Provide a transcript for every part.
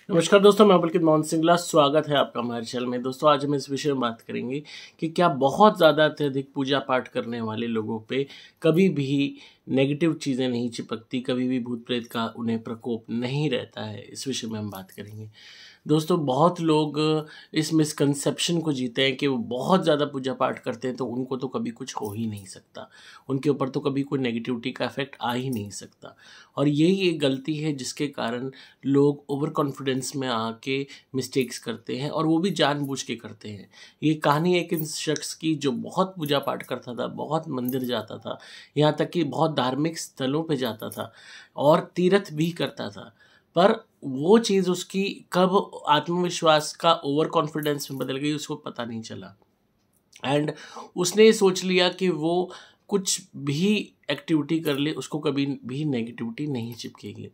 नमस्कार दोस्तों, मैं पुलकित मोहन सिंगला। स्वागत है आपका हमारे चैनल में। दोस्तों, आज हम इस विषय में बात करेंगे कि क्या बहुत ज़्यादा अत्यधिक पूजा पाठ करने वाले लोगों पे कभी भी नेगेटिव चीज़ें नहीं चिपकती, कभी भी भूत प्रेत का उन्हें प्रकोप नहीं रहता है। इस विषय में हम बात करेंगे। दोस्तों, बहुत लोग इस मिसकंसेप्शन को जीते हैं कि वो बहुत ज़्यादा पूजा पाठ करते हैं तो उनको तो कभी कुछ हो ही नहीं सकता, उनके ऊपर तो कभी कोई नेगेटिविटी का इफेक्ट आ ही नहीं सकता। और यही एक गलती है जिसके कारण लोग ओवर कॉन्फिडेंस में आके मिस्टेक्स करते हैं, और वो भी जानबूझ के करते हैं। ये कहानी एक इन शख्स की जो बहुत पूजा पाठ करता था, बहुत मंदिर जाता था, यहाँ तक कि बहुत धार्मिक स्थलों पे जाता था और तीर्थ भी करता था। पर वो चीज़ उसकी कब आत्मविश्वास का ओवर कॉन्फिडेंस में बदल गई उसको पता नहीं चला। एंड उसने सोच लिया कि वो कुछ भी एक्टिविटी कर ले उसको कभी भी नेगेटिविटी नहीं चिपकेगी।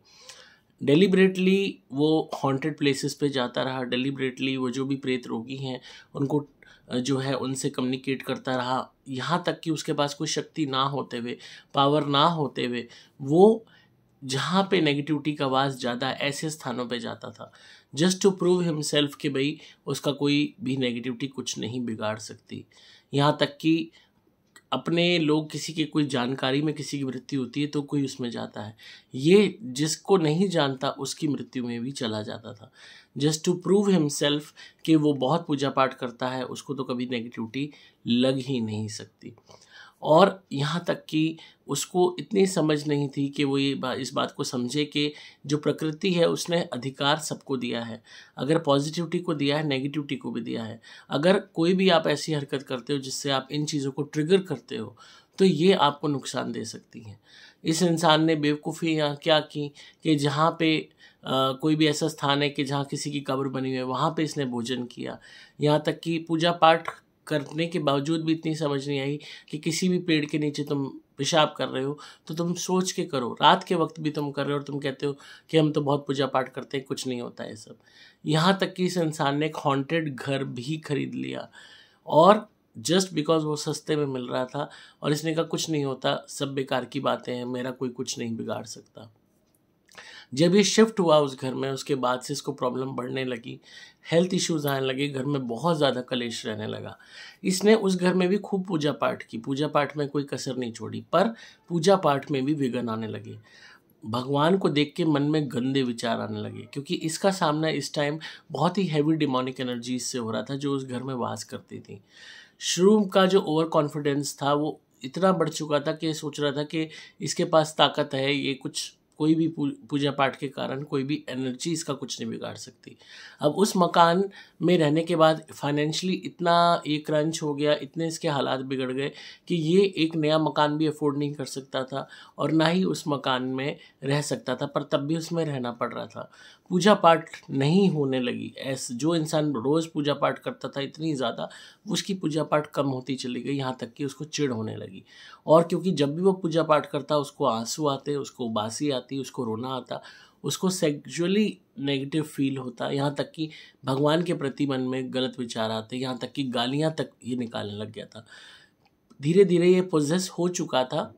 डेलिबरेटली वो हॉन्टेड प्लेसेस पे जाता रहा, डेलिबरेटली वो जो भी प्रेत रोगी हैं उनको जो है उनसे कम्युनिकेट करता रहा, यहाँ तक कि उसके पास कोई शक्ति ना होते हुए, पावर ना होते हुए, वो जहाँ पे नेगेटिविटी का आवाज़ ज़्यादा ऐसे स्थानों पे जाता था, जस्ट टू प्रूव हिमसेल्फ कि भाई उसका कोई भी नेगेटिविटी कुछ नहीं बिगाड़ सकती। यहाँ तक कि अपने लोग किसी की कोई जानकारी में किसी की मृत्यु होती है तो कोई उसमें जाता है, ये जिसको नहीं जानता उसकी मृत्यु में भी चला जाता था, जस्ट टू प्रूव हिमसेल्फ कि वो बहुत पूजा पाठ करता है, उसको तो कभी नेगेटिविटी लग ही नहीं सकती। और यहाँ तक कि उसको इतनी समझ नहीं थी कि वो इस बात को समझे कि जो प्रकृति है उसने अधिकार सबको दिया है। अगर पॉजिटिविटी को दिया है, नेगेटिविटी को भी दिया है। अगर कोई भी आप ऐसी हरकत करते हो जिससे आप इन चीज़ों को ट्रिगर करते हो तो ये आपको नुकसान दे सकती हैं। इस इंसान ने बेवकूफ़ी यहाँ क्या की कि जहाँ पे कोई भी ऐसा स्थान है कि जहाँ किसी की कब्र बनी हुई है वहाँ पे इसने भोजन किया। यहाँ तक कि पूजा पाठ करने के बावजूद भी इतनी समझ नहीं आई कि किसी भी पेड़ के नीचे तुम पेशाब कर रहे हो तो तुम सोच के करो। रात के वक्त भी तुम कर रहे हो और तुम कहते हो कि हम तो बहुत पूजा पाठ करते हैं, कुछ नहीं होता है सब। यहाँ तक कि इस इंसान ने एक हॉन्टेड घर भी खरीद लिया, और जस्ट बिकॉज वो सस्ते में मिल रहा था, और इसने कहा कुछ नहीं होता, सब बेकार की बातें हैं, मेरा कोई कुछ नहीं बिगाड़ सकता। जब ये शिफ्ट हुआ उस घर में, उसके बाद से इसको प्रॉब्लम बढ़ने लगी, हेल्थ इश्यूज आने लगे, घर में बहुत ज़्यादा कलेश रहने लगा। इसने उस घर में भी खूब पूजा पाठ की, पूजा पाठ में कोई कसर नहीं छोड़ी, पर पूजा पाठ में भी विघ्न आने लगे। भगवान को देख के मन में गंदे विचार आने लगे, क्योंकि इसका सामना इस टाइम बहुत ही हैवी डिमोनिक एनर्जी से हो रहा था जो उस घर में वास करती थी। शुरू का जो ओवर कॉन्फिडेंस था वो इतना बढ़ चुका था कि सोच रहा था कि इसके पास ताकत है, ये कुछ कोई भी पूजा पाठ के कारण कोई भी एनर्जी इसका कुछ नहीं बिगाड़ सकती। अब उस मकान में रहने के बाद फाइनेंशियली इतना ये क्रंच हो गया, इतने इसके हालात बिगड़ गए कि ये एक नया मकान भी अफोर्ड नहीं कर सकता था और ना ही उस मकान में रह सकता था, पर तब भी उसमें रहना पड़ रहा था। पूजा पाठ नहीं होने लगी। ऐसे जो इंसान रोज़ पूजा पाठ करता था इतनी ज़्यादा, उसकी पूजा पाठ कम होती चली गई, यहाँ तक कि उसको चिढ़ होने लगी। और क्योंकि जब भी वो पूजा पाठ करता उसको आंसू आते, उसको उबासी आती, उसको रोना आता, उसको सेक्सुअली नेगेटिव फील होता, यहाँ तक कि भगवान के प्रति मन में गलत विचार आते, यहाँ तक कि गालियाँ तक ये निकालने लग गया था। धीरे धीरे ये पोजेस हो चुका था,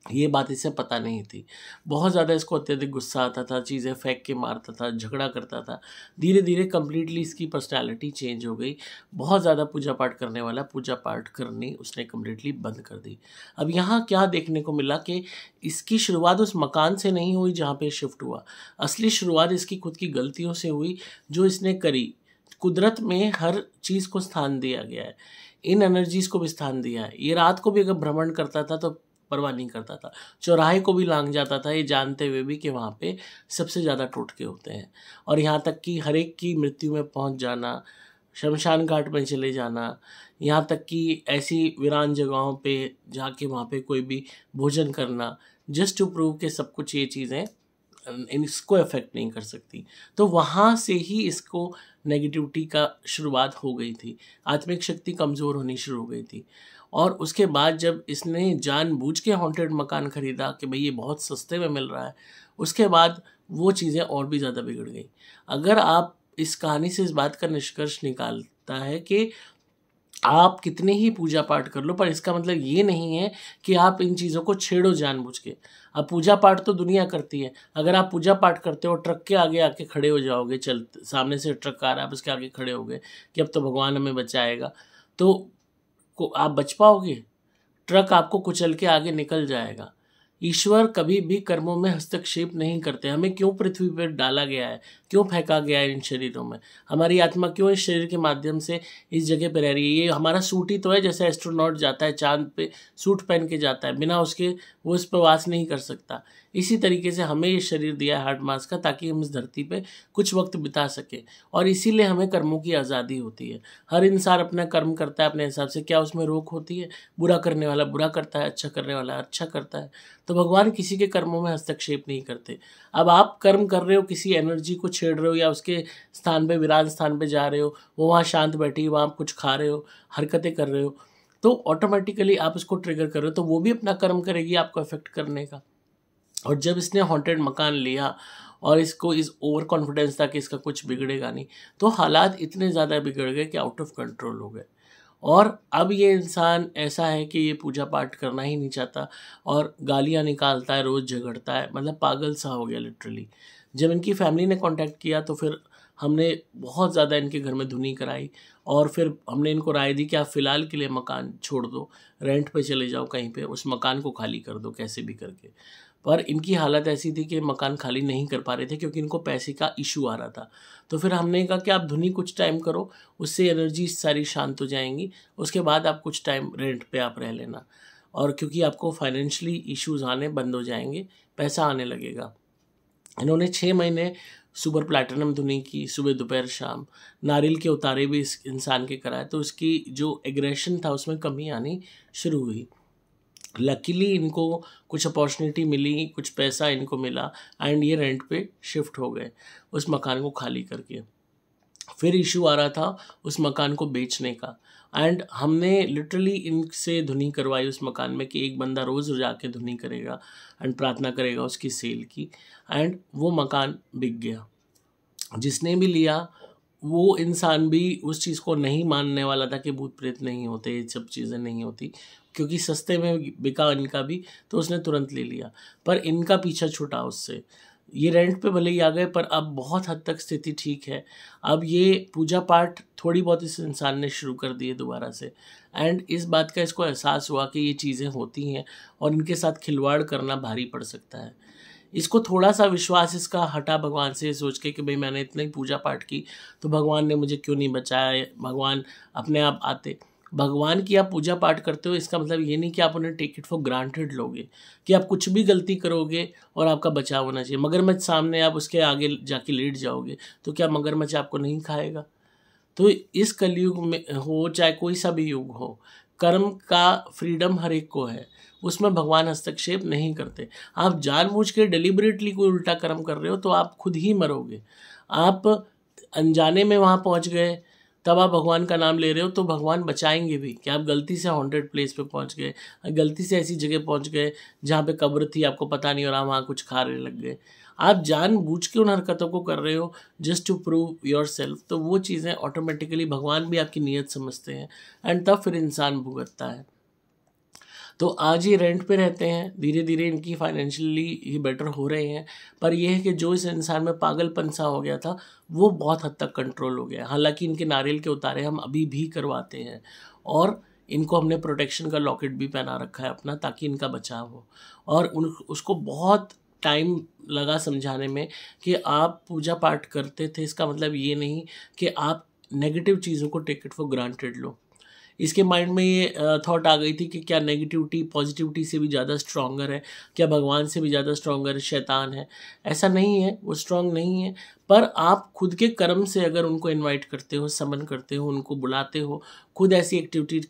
ये बात इसे पता नहीं थी। बहुत ज़्यादा इसको अत्यधिक गुस्सा आता था, चीज़ें फेंक के मारता था, झगड़ा करता था। धीरे धीरे कम्प्लीटली इसकी पर्सनैलिटी चेंज हो गई। बहुत ज़्यादा पूजा पाठ करने वाला, पूजा पाठ करनी उसने कम्प्लीटली बंद कर दी। अब यहाँ क्या देखने को मिला कि इसकी शुरुआत उस मकान से नहीं हुई जहाँ पे शिफ्ट हुआ। असली शुरुआत इसकी खुद की गलतियों से हुई जो इसने करी। कुदरत में हर चीज़ को स्थान दिया गया है, इन एनर्जीज़ को भी स्थान दिया है। ये रात को भी अगर भ्रमण करता था तो परवाह नहीं करता था, चौराहे को भी लांघ जाता था, ये जानते हुए भी कि वहाँ पे सबसे ज़्यादा टोटके होते हैं। और यहाँ तक कि हर एक की मृत्यु में पहुँच जाना, शमशान घाट में चले जाना, यहाँ तक कि ऐसी वीरान जगहों पे जाके वहाँ पे कोई भी भोजन करना, जस्ट टू प्रूव कि सब कुछ ये चीज़ें इसको अफेक्ट नहीं कर सकती। तो वहाँ से ही इसको नेगेटिविटी का शुरुआत हो गई थी, आत्मिक शक्ति कमज़ोर होनी शुरू हो गई थी। और उसके बाद जब इसने जानबूझ के हॉन्टेड मकान ख़रीदा कि भाई ये बहुत सस्ते में मिल रहा है, उसके बाद वो चीज़ें और भी ज़्यादा बिगड़ गई। अगर आप इस कहानी से इस बात का निष्कर्ष निकालता है कि आप कितने ही पूजा पाठ कर लो, पर इसका मतलब ये नहीं है कि आप इन चीज़ों को छेड़ो जानबूझ के। अब पूजा पाठ तो दुनिया करती है। अगर आप पूजा पाठ करते हो, ट्रक के आगे आके खड़े हो जाओगे, सामने से ट्रक आ रहा है, आप उसके आगे खड़े हो गए कि अब तो भगवान हमें बचाएगा, तो आप बच पाओगे? ट्रक आपको कुचल के आगे निकल जाएगा। ईश्वर कभी भी कर्मों में हस्तक्षेप नहीं करते। हमें क्यों पृथ्वी पर डाला गया है, क्यों फेंका गया है इन शरीरों में? हमारी आत्मा क्यों इस शरीर के माध्यम से इस जगह पर रह रही है? ये हमारा सूट ही तो है। जैसे एस्ट्रोनॉट जाता है चांद पे, सूट पहन के जाता है, बिना उसके वो उस पर वास नहीं कर सकता। इसी तरीके से हमें ये शरीर दिया है हार्ड मास का, ताकि हम इस धरती पे कुछ वक्त बिता सकें, और इसीलिए हमें कर्मों की आज़ादी होती है। हर इंसान अपना कर्म करता है अपने हिसाब से। क्या उसमें रोक होती है? बुरा करने वाला बुरा करता है, अच्छा करने वाला अच्छा करता है। तो भगवान किसी के कर्मों में हस्तक्षेप नहीं करते। अब आप कर्म कर रहे हो, किसी एनर्जी को छेड़ रहे हो, या उसके स्थान पे, विराट स्थान पे जा रहे हो, वो वहाँ शांत बैठी, वहाँ आप कुछ खा रहे हो, हरकतें कर रहे हो, तो ऑटोमेटिकली आप उसको ट्रिगर कर रहे हो, तो वो भी अपना कर्म करेगी आपको अफेक्ट करने का। और जब इसने हॉन्टेड मकान लिया और इसको इस ओवर कॉन्फिडेंस था कि इसका कुछ बिगड़ेगा नहीं, तो हालात इतने ज़्यादा बिगड़ गए कि आउट ऑफ कंट्रोल हो गए। और अब ये इंसान ऐसा है कि ये पूजा पाठ करना ही नहीं चाहता और गालियाँ निकालता है, रोज़ झगड़ता है, मतलब पागल सा हो गया लिटरली। जब इनकी फैमिली ने कांटेक्ट किया तो फिर हमने बहुत ज़्यादा इनके घर में धुनी कराई, और फिर हमने इनको राय दी कि आप फ़िलहाल के लिए मकान छोड़ दो, रेंट पे चले जाओ कहीं पे, उस मकान को खाली कर दो कैसे भी करके। पर इनकी हालत ऐसी थी कि मकान खाली नहीं कर पा रहे थे, क्योंकि इनको पैसे का इशू आ रहा था। तो फिर हमने कहा कि आप धुनी कुछ टाइम करो, उससे एनर्जी सारी शांत हो जाएंगी, उसके बाद आप कुछ टाइम रेंट पे आप रह लेना, और क्योंकि आपको फाइनेंशियली इश्यूज आने बंद हो जाएंगे, पैसा आने लगेगा। इन्होंने 6 महीने सुपर प्लैटिनम धुनी की, सुबह दोपहर शाम। नारियल के उतारे भी इस इंसान के कराए, तो उसकी जो एग्रेशन था उसमें कमी आनी शुरू हुई। लकीली इनको कुछ अपॉर्चुनिटी मिली, कुछ पैसा इनको मिला, एंड ये रेंट पे शिफ्ट हो गए उस मकान को खाली करके। फिर इशू आ रहा था उस मकान को बेचने का, एंड हमने लिटरली इनसे धुनी करवाई उस मकान में कि एक बंदा रोज़ जाके धुनी करेगा एंड प्रार्थना करेगा उसकी सेल की, एंड वो मकान बिक गया। जिसने भी लिया वो इंसान भी उस चीज़ को नहीं मानने वाला था कि भूत प्रेत नहीं होते, ये सब चीज़ें नहीं होती, क्योंकि सस्ते में बिका इनका भी, तो उसने तुरंत ले लिया। पर इनका पीछा छूटा उससे। ये रेंट पे भले ही आ गए, पर अब बहुत हद तक स्थिति ठीक है। अब ये पूजा पाठ थोड़ी बहुत इस इंसान ने शुरू कर दी है दोबारा से, एंड इस बात का इसको एहसास हुआ कि ये चीज़ें होती हैं और इनके साथ खिलवाड़ करना भारी पड़ सकता है। इसको थोड़ा सा विश्वास इसका हटा भगवान से, सोच के कि भाई मैंने इतना ही पूजा पाठ की तो भगवान ने मुझे क्यों नहीं बचाया, भगवान अपने आप आते। भगवान की आप पूजा पाठ करते हो, इसका मतलब ये नहीं कि आप उन्हें टेक इट फॉर ग्रांटेड लोगे, कि आप कुछ भी गलती करोगे और आपका बचाव होना चाहिए। मगरमच्छ सामने आप उसके आगे जाके लेट जाओगे तो क्या मगरमच्छ आपको नहीं खाएगा? तो इस कलयुग में हो चाहे कोई सा भी युग हो, कर्म का फ्रीडम हर एक को है, उसमें भगवान हस्तक्षेप नहीं करते। आप जानबूझ के डिलिबरेटली कोई उल्टा कर्म कर रहे हो तो आप खुद ही मरोगे। आप अनजाने में वहाँ पहुँच गए, तब आप भगवान का नाम ले रहे हो तो भगवान बचाएंगे भी। कि आप गलती से हॉन्टेड प्लेस पे पहुँच गए, गलती से ऐसी जगह पहुँच गए जहाँ पे कब्र थी, आपको पता नहीं और आप वहाँ कुछ खाने लग गए, आप जानबूझ के उन हरकतों को कर रहे हो just to prove yourself, तो वो चीज़ें ऑटोमेटिकली भगवान भी आपकी नीयत समझते हैं, एंड तब फिर इंसान भुगतता है। तो आज ये रेंट पे रहते हैं, धीरे धीरे इनकी फाइनेंशियली ये बेटर हो रहे हैं, पर यह है कि जो इस इंसान में पागलपन सा हो गया था वो बहुत हद तक कंट्रोल हो गया। हालांकि इनके नारियल के उतारे हम अभी भी करवाते हैं, और इनको हमने प्रोटेक्शन का लॉकेट भी पहना रखा है अपना, ताकि इनका बचाव हो। और उसको बहुत टाइम लगा समझाने में कि आप पूजा पाठ करते थे, इसका मतलब ये नहीं कि आप नेगेटिव चीज़ों को टेक इट फॉर ग्रांटेड लो। इसके माइंड में ये थॉट आ गई थी कि क्या नेगेटिविटी पॉजिटिविटी से भी ज़्यादा स्ट्रॉन्गर है, क्या भगवान से भी ज़्यादा स्ट्रॉन्गर शैतान है? ऐसा नहीं है, वो स्ट्रॉन्ग नहीं है। पर आप खुद के कर्म से अगर उनको इनवाइट करते हो, समन करते हो, उनको बुलाते हो, खुद ऐसी एक्टिविटी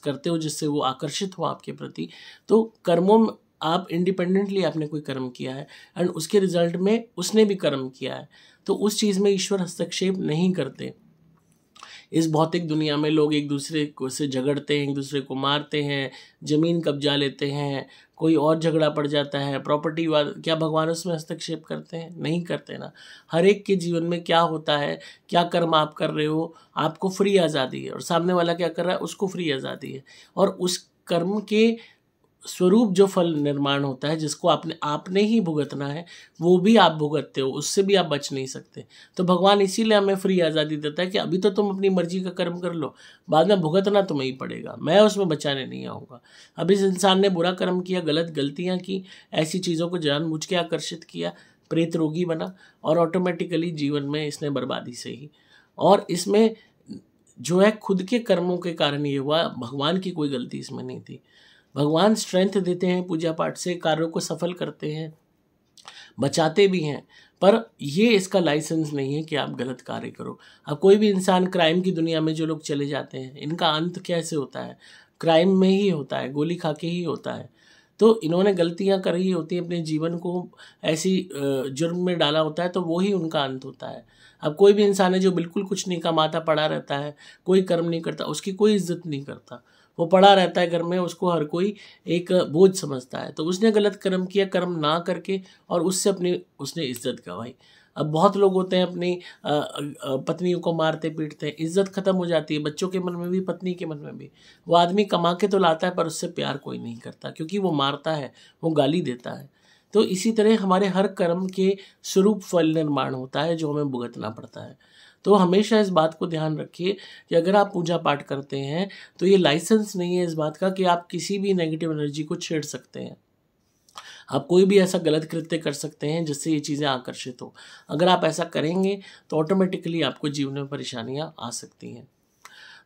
करते हो जिससे वो आकर्षित हो आपके प्रति, तो कर्मों में आप इंडिपेंडेंटली आपने कोई कर्म किया है एंड उसके रिजल्ट में उसने भी कर्म किया है, तो उस चीज़ में ईश्वर हस्तक्षेप नहीं करते। इस भौतिक दुनिया में लोग एक दूसरे को से झगड़ते हैं, एक दूसरे को मारते हैं, ज़मीन कब्जा लेते हैं, कोई और झगड़ा पड़ जाता है, प्रॉपर्टी वाद, क्या भगवान उसमें हस्तक्षेप करते हैं? नहीं करते ना। हर एक के जीवन में क्या होता है, क्या कर्म आप कर रहे हो, आपको फ्री आज़ादी है, और सामने वाला क्या कर रहा है, उसको फ्री आज़ादी है। और उस कर्म के स्वरूप जो फल निर्माण होता है, जिसको आपने ही भुगतना है, वो भी आप भुगतते हो, उससे भी आप बच नहीं सकते। तो भगवान इसीलिए हमें फ्री आज़ादी देता है कि अभी तो तुम अपनी मर्जी का कर्म कर लो, बाद में भुगतना तुम्हें ही पड़ेगा, मैं उसमें बचाने नहीं आऊँगा। अब इस इंसान ने बुरा कर्म किया, गलतियाँ की, ऐसी चीज़ों को जानबूझ के आकर्षित किया, प्रेत रोगी बना, और ऑटोमेटिकली जीवन में इसने बर्बादी से ही, और इसमें जो है खुद के कर्मों के कारण ये हुआ, भगवान की कोई गलती इसमें नहीं थी। भगवान स्ट्रेंथ देते हैं, पूजा पाठ से कार्यों को सफल करते हैं, बचाते भी हैं, पर ये इसका लाइसेंस नहीं है कि आप गलत कार्य करो। अब कोई भी इंसान, क्राइम की दुनिया में जो लोग चले जाते हैं, इनका अंत कैसे होता है? क्राइम में ही होता है, गोली खा के ही होता है। तो इन्होंने गलतियां करी होती हैं, अपने जीवन को ऐसी जुर्म में डाला होता है, तो वो ही उनका अंत होता है। अब कोई भी इंसान है जो बिल्कुल कुछ नहीं कमाता, पड़ा रहता है, कोई कर्म नहीं करता, उसकी कोई इज्जत नहीं करता, वो पड़ा रहता है घर में, उसको हर कोई एक बोझ समझता है। तो उसने गलत कर्म किया, कर्म ना करके, और उसने इज्जत गंवाई। अब बहुत लोग होते हैं अपनी पत्नियों को मारते पीटते हैं, इज्जत खत्म हो जाती है, बच्चों के मन में भी, पत्नी के मन में भी। वो आदमी कमा के तो लाता है, पर उससे प्यार कोई नहीं करता, क्योंकि वो मारता है, वो गाली देता है। तो इसी तरह हमारे हर कर्म के स्वरूप फल निर्माण होता है, जो हमें भुगतना पड़ता है। तो हमेशा इस बात को ध्यान रखिए कि अगर आप पूजा पाठ करते हैं, तो ये लाइसेंस नहीं है इस बात का कि आप किसी भी नेगेटिव एनर्जी को छेड़ सकते हैं। आप कोई भी ऐसा गलत कृत्य कर सकते हैं जिससे ये चीज़ें आकर्षित हो। अगर आप ऐसा करेंगे तो ऑटोमेटिकली आपको जीवन में परेशानियाँ आ सकती हैं।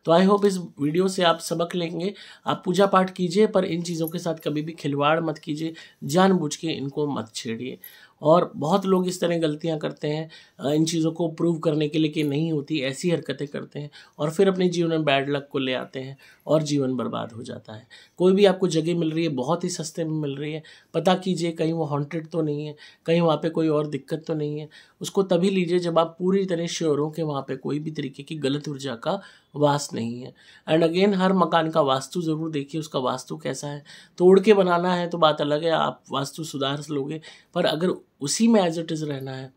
तो आई होप इस वीडियो से आप सबक लेंगे। आप पूजा पाठ कीजिए, पर इन चीज़ों के साथ कभी भी खिलवाड़ मत कीजिए, जानबूझ के इनको मत छेड़िए। और बहुत लोग इस तरह गलतियां करते हैं, इन चीज़ों को प्रूव करने के लिए कि नहीं होती, ऐसी हरकतें करते हैं, और फिर अपने जीवन में बैड लक को ले आते हैं, और जीवन बर्बाद हो जाता है। कोई भी आपको जगह मिल रही है, बहुत ही सस्ते में मिल रही है, पता कीजिए कहीं वो हॉन्टेड तो नहीं है, कहीं वहाँ पे कोई और दिक्कत तो नहीं है। उसको तभी लीजिए जब आप पूरी तरह श्योर हो कि वहाँ पे कोई भी तरीके की गलत ऊर्जा का वास नहीं है। एंड अगेन, हर मकान का वास्तु ज़रूर देखिए, उसका वास्तु कैसा है। तोड़ के बनाना है तो बात अलग है, आप वास्तु सुधार लोगे, पर अगर उसी में एज इट इज़ रहना है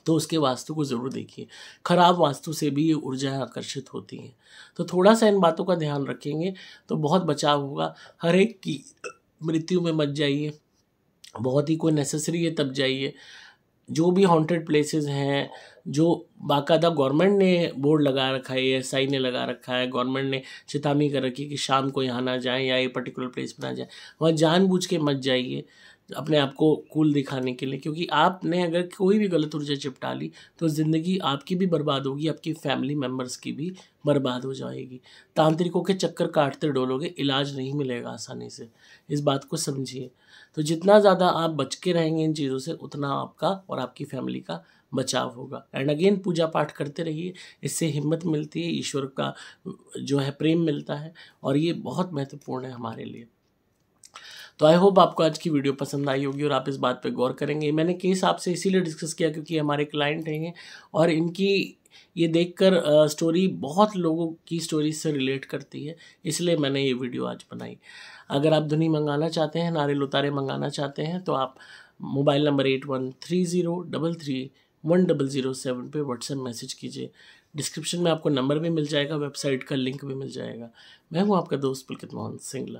तो उसके वास्तु को ज़रूर देखिए। खराब वास्तु से भी ये ऊर्जाएँ आकर्षित होती हैं। तो थोड़ा सा इन बातों का ध्यान रखेंगे तो बहुत बचाव होगा। हर एक की मृत्यु में मत जाइए, बहुत ही कोई नेसेसरी है तब जाइए। जो भी हॉन्टेड प्लेसेस हैं, जो बाकायदा गवर्नमेंट ने बोर्ड लगा रखा है, एएसआई ने लगा रखा है, गवर्नमेंट ने चेतावनी कर रखी है कि शाम को यहाँ ना जाएं या ये पर्टिकुलर प्लेस पर ना जाएं, वहाँ जानबूझ के मत जाइए अपने आप को कूल दिखाने के लिए, क्योंकि आपने अगर कोई भी गलत ऊर्जा चिपटा ली तो ज़िंदगी आपकी भी बर्बाद होगी, आपकी फैमिली मेम्बर्स की भी बर्बाद हो जाएगी। तांत्रिकों के चक्कर काटते डोलोगे, इलाज नहीं मिलेगा आसानी से, इस बात को समझिए। तो जितना ज़्यादा आप बच के रहेंगे इन चीज़ों से, उतना आपका और आपकी फैमिली का बचाव होगा। एंड अगेन, पूजा पाठ करते रहिए, इससे हिम्मत मिलती है, ईश्वर का जो है प्रेम मिलता है, और ये बहुत महत्वपूर्ण है हमारे लिए। तो आई होप आपको आज की वीडियो पसंद आई होगी और आप इस बात पे गौर करेंगे। मैंने केस आपसे इसीलिए डिस्कस किया क्योंकि हमारे क्लाइंट हैं, और इनकी ये देखकर स्टोरी बहुत लोगों की स्टोरी से रिलेट करती है, इसलिए मैंने ये वीडियो आज बनाई। अगर आप धुनी मंगाना चाहते हैं, नारियल उतारे मंगाना चाहते हैं, तो आप मोबाइल नंबर 8130331007 पे व्हाट्सएप मैसेज कीजिए। डिस्क्रिप्शन में आपको नंबर भी मिल जाएगा, वेबसाइट का लिंक भी मिल जाएगा। मैं हूँ आपका दोस्त पुलकित मोहन सिंगला।